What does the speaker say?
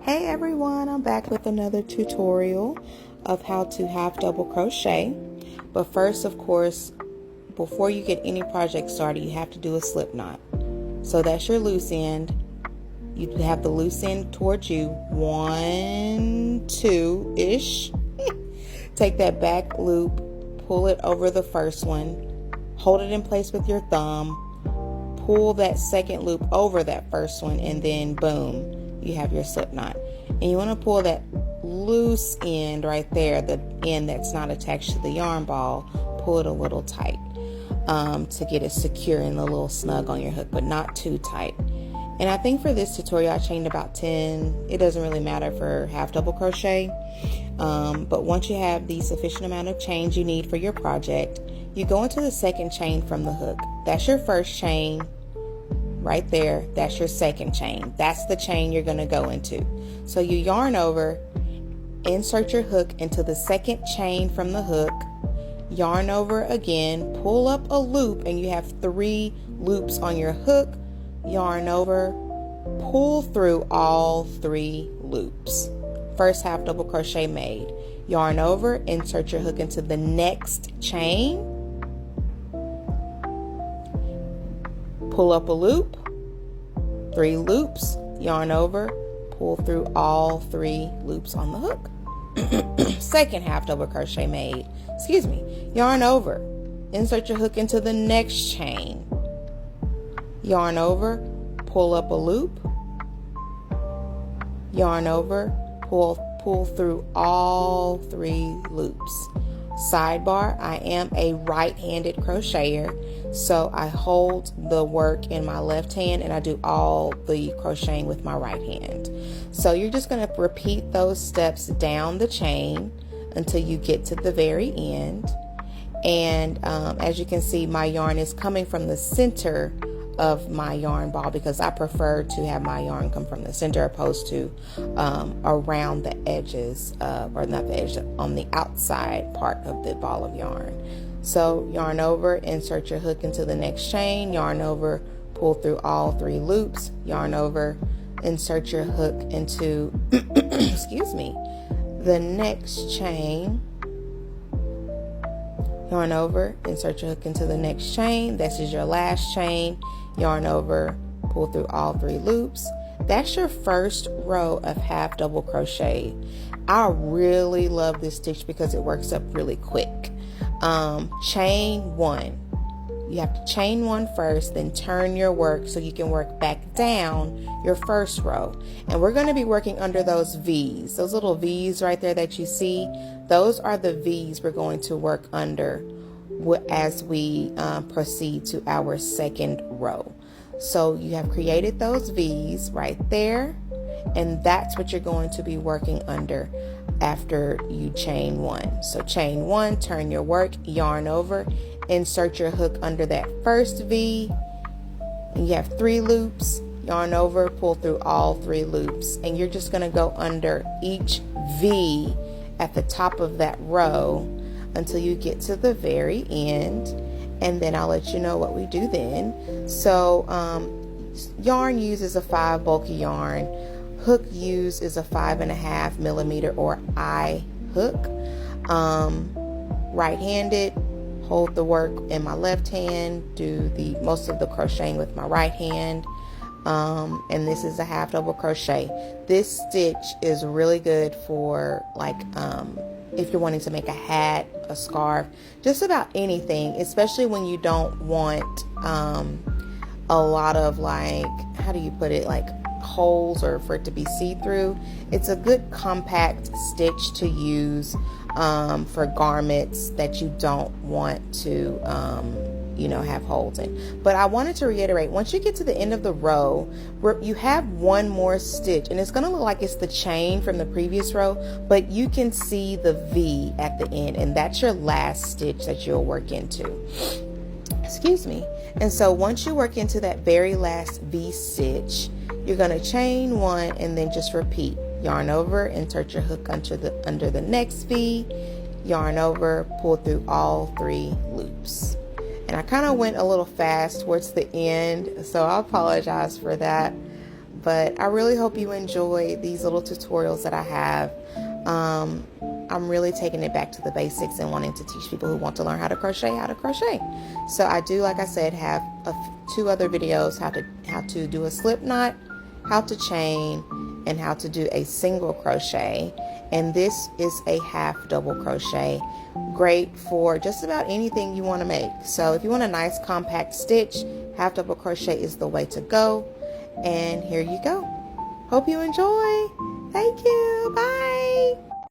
Hey everyone, I'm back with another tutorial of how to half double crochet. But first, of course, before you get any project started, you have to do a slip knot. So that's your loose end. You have the loose end towards you, 1, 2-ish. Take that back loop, pull it over the first one, hold it in place with your thumb, pull that second loop over that first one, and then boom, you have your slip knot. And you want to pull that loose end right there, the end that's not attached to the yarn ball, pull it a little tight to get it secure and a little snug on your hook, but not too tight. And I think for this tutorial I chained about 10. It doesn't really matter for half double crochet, but once you have the sufficient amount of chains you need for your project, you go into the second chain from the hook. That's your first chain right there. That's your second chain. That's the chain you're going to go into. So you yarn over, insert your hook into the second chain from the hook, yarn over again, pull up a loop, and you have 3 loops on your hook, yarn over, pull through all 3 loops. First half double crochet made. Yarn over, insert your hook into the next chain, pull up a loop, 3 loops, yarn over, pull through all 3 loops on the hook. Second half double crochet made. Yarn over, insert your hook into the next chain, yarn over, pull up a loop, yarn over, pull through all 3 loops. Sidebar, I am a right-handed crocheter, so I hold the work in my left hand and I do all the crocheting with my right hand. So you're just going to repeat those steps down the chain until you get to the very end. And as you can see, my yarn is coming from the center of my yarn ball because I prefer to have my yarn come from the center opposed to around the edges, or not the edge, on the outside part of the ball of yarn. So yarn over, insert your hook into the next chain, yarn over, pull through all 3 loops, yarn over, insert your hook into the next chain, yarn over, insert your hook into the next chain. This is your last chain. Yarn over, pull through all 3 loops. That's your first row of half double crochet. I really love this stitch because it works up really quick. Chain 1. You have to chain 1 first, then turn your work so you can work back down your first row. And we're going to be working under those V's. Those little V's right there that you see, those are the V's we're going to work under as we proceed to our second row. So you have created those V's right there, and that's what you're going to be working under after you chain 1. So chain 1, turn your work, yarn over, insert your hook under that first V, and you have 3 loops, yarn over, pull through all 3 loops, and you're just going to go under each V at the top of that row until you get to the very end, and then I'll let you know what we do then. So yarn used is a 5 bulky yarn. Hook used is a 5.5 millimeter or I hook. Right-handed, hold the work in my left hand, do the most of the crocheting with my right hand. And this is a half double crochet. This stitch is really good for if you're wanting to make a hat, a scarf, just about anything, especially when you don't want a lot of how do you put it, holes or for it to be see-through. It's a good compact stitch to use for garments that you don't want to have holes in. But I wanted to reiterate, once you get to the end of the row, you have 1 more stitch, and it's going to look like it's the chain from the previous row, but you can see the V at the end, and that's your last stitch that you'll work into. And so once you work into that very last V stitch, you're going to chain 1 and then just repeat. Yarn over, insert your hook under the next V, yarn over, pull through all 3 loops. And I kind of went a little fast towards the end, so I apologize for that. But I really hope you enjoy these little tutorials that I have. I'm really taking it back to the basics and wanting to teach people who want to learn how to crochet. So I do, like I said, have two other videos: how to do a slip knot, how to chain, and how to do a single crochet. And this is a half double crochet, great for just about anything you want to make. So if you want a nice compact stitch, half double crochet is the way to go. And here you go. Hope you enjoy. Thank you. Bye.